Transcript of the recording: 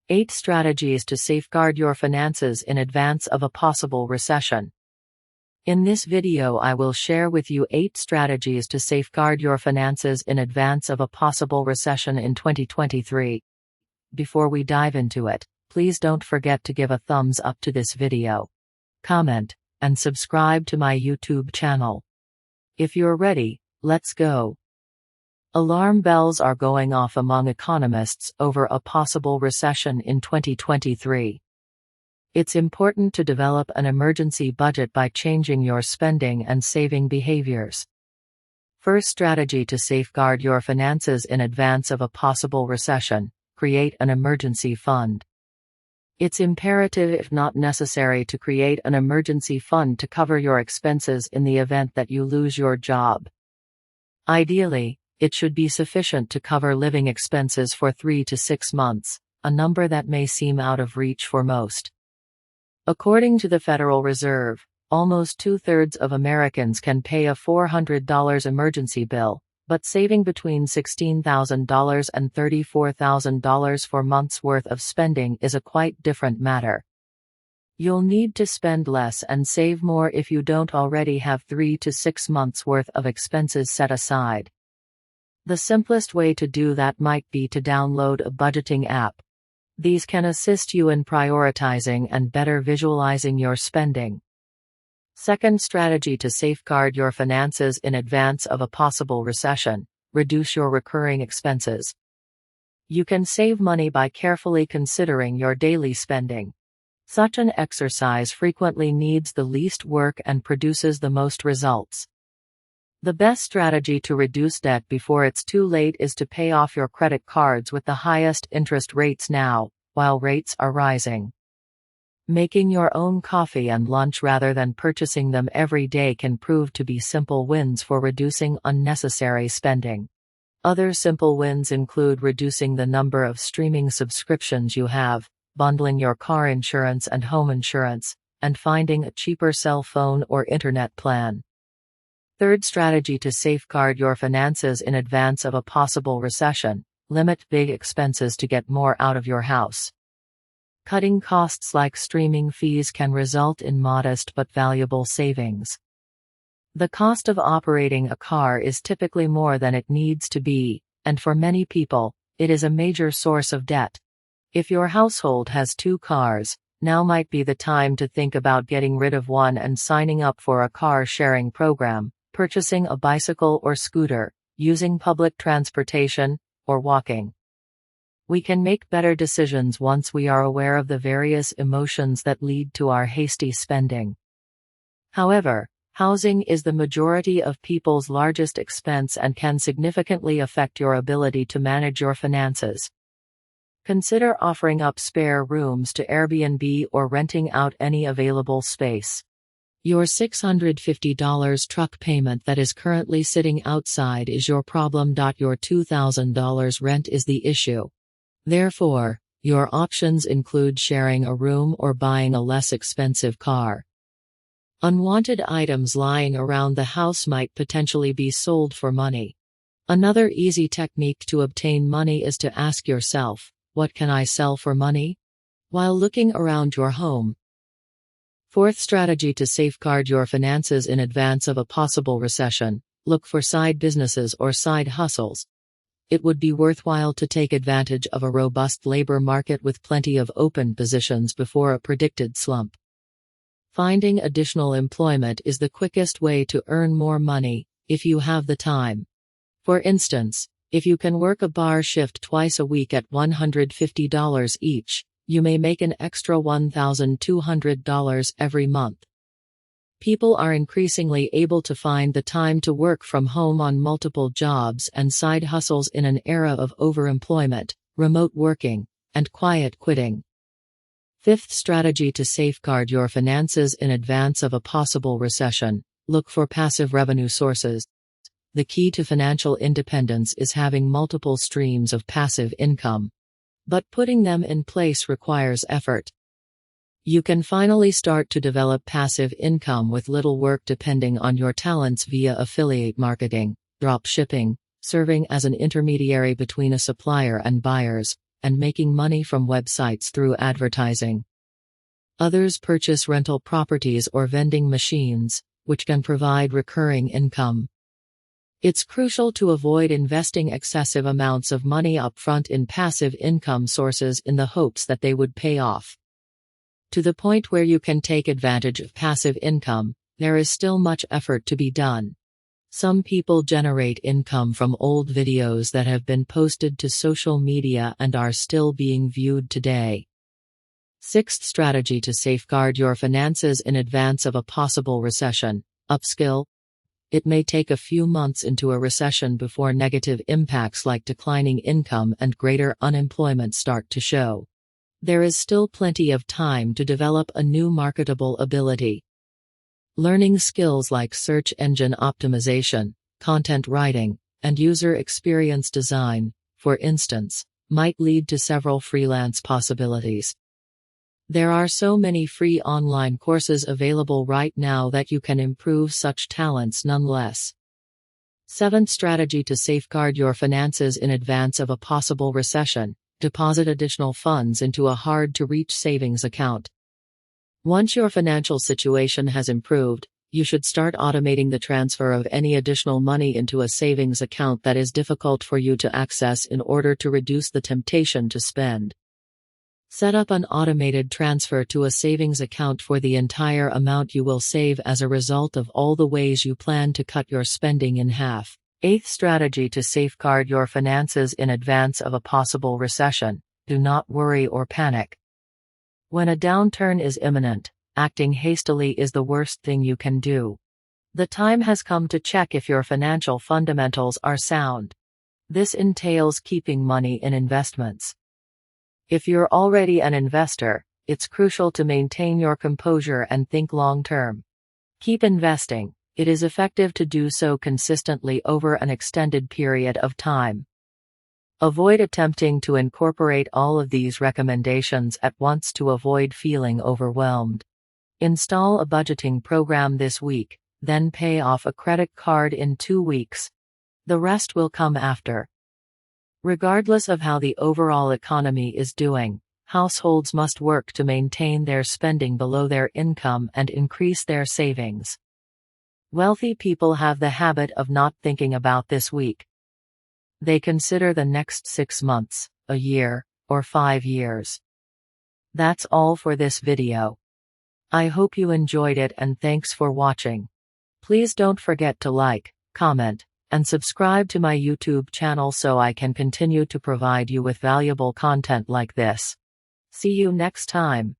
8 strategies to safeguard your finances in advance of a possible recession. In this video, I will share with you 8 strategies to safeguard your finances in advance of a possible recession in 2023. Before we dive into it, please don't forget to give a thumbs up to this video, comment, and subscribe to my YouTube channel. If you're ready, let's go. Alarm bells are going off among economists over a possible recession in 2023. It's important to develop an emergency budget by changing your spending and saving behaviors. First strategy to safeguard your finances in advance of a possible recession: create an emergency fund. It's imperative, if not necessary, to create an emergency fund to cover your expenses in the event that you lose your job. Ideally, it should be sufficient to cover living expenses for 3 to 6 months, a number that may seem out of reach for most. According to the Federal Reserve, almost 2/3 of Americans can pay a $400 emergency bill, but saving between $16,000 and $34,000 for months' worth of spending is a quite different matter. You'll need to spend less and save more if you don't already have 3 to 6 months' worth of expenses set aside. The simplest way to do that might be to download a budgeting app. These can assist you in prioritizing and better visualizing your spending. Second strategy to safeguard your finances in advance of a possible recession: reduce your recurring expenses. You can save money by carefully considering your daily spending. Such an exercise frequently needs the least work and produces the most results. The best strategy to reduce debt before it's too late is to pay off your credit cards with the highest interest rates now, while rates are rising. Making your own coffee and lunch rather than purchasing them every day can prove to be simple wins for reducing unnecessary spending. Other simple wins include reducing the number of streaming subscriptions you have, bundling your car insurance and home insurance, and finding a cheaper cell phone or internet plan. Third strategy to safeguard your finances in advance of a possible recession: limit big expenses to get more out of your house. Cutting costs like streaming fees can result in modest but valuable savings. The cost of operating a car is typically more than it needs to be, and for many people, it is a major source of debt. If your household has 2 cars, now might be the time to think about getting rid of one and signing up for a car sharing program, purchasing a bicycle or scooter, using public transportation, or walking. We can make better decisions once we are aware of the various emotions that lead to our hasty spending. However, housing is the majority of people's largest expense and can significantly affect your ability to manage your finances. Consider offering up spare rooms to Airbnb or renting out any available space. Your $650 truck payment that is currently sitting outside is your problem. Your $2,000 rent is the issue. Therefore, your options include sharing a room or buying a less expensive car. Unwanted items lying around the house might potentially be sold for money. Another easy technique to obtain money is to ask yourself, "What can I sell for money?" while looking around your home. Fourth strategy to safeguard your finances in advance of a possible recession: look for side businesses or side hustles. It would be worthwhile to take advantage of a robust labor market with plenty of open positions before a predicted slump. Finding additional employment is the quickest way to earn more money, if you have the time. For instance, if you can work a bar shift twice a week at $150 each, you may make an extra $1,200 every month. People are increasingly able to find the time to work from home on multiple jobs and side hustles in an era of overemployment, remote working, and quiet quitting. Fifth strategy to safeguard your finances in advance of a possible recession: look for passive revenue sources. The key to financial independence is having multiple streams of passive income. But putting them in place requires effort. You can finally start to develop passive income with little work depending on your talents via affiliate marketing, drop shipping, serving as an intermediary between a supplier and buyers, and making money from websites through advertising. Others purchase rental properties or vending machines, which can provide recurring income. It's crucial to avoid investing excessive amounts of money upfront in passive income sources in the hopes that they would pay off. To the point where you can take advantage of passive income, there is still much effort to be done. Some people generate income from old videos that have been posted to social media and are still being viewed today. Sixth strategy to safeguard your finances in advance of a possible recession: Upskill. It may take a few months into a recession before negative impacts like declining income and greater unemployment start to show. There is still plenty of time to develop a new marketable ability. Learning skills like search engine optimization, content writing, and user experience design, for instance, might lead to several freelance possibilities. There are so many free online courses available right now that you can improve such talents nonetheless. Seventh strategy to safeguard your finances in advance of a possible recession: deposit additional funds into a hard-to-reach savings account. Once your financial situation has improved, you should start automating the transfer of any additional money into a savings account that is difficult for you to access in order to reduce the temptation to spend. Set up an automated transfer to a savings account for the entire amount you will save as a result of all the ways you plan to cut your spending in half. Eighth strategy to safeguard your finances in advance of a possible recession: do not worry or panic. When a downturn is imminent, acting hastily is the worst thing you can do. The time has come to check if your financial fundamentals are sound. This entails keeping money in investments. If you're already an investor, it's crucial to maintain your composure and think long-term. Keep investing. It is effective to do so consistently over an extended period of time. Avoid attempting to incorporate all of these recommendations at once to avoid feeling overwhelmed. Install a budgeting program this week, then pay off a credit card in 2 weeks. The rest will come after. Regardless of how the overall economy is doing, households must work to maintain their spending below their income and increase their savings. Wealthy people have the habit of not thinking about this week. They consider the next 6 months, a year, or 5 years. That's all for this video. I hope you enjoyed it and thanks for watching. Please don't forget to like, comment, and subscribe to my YouTube channel so I can continue to provide you with valuable content like this. See you next time.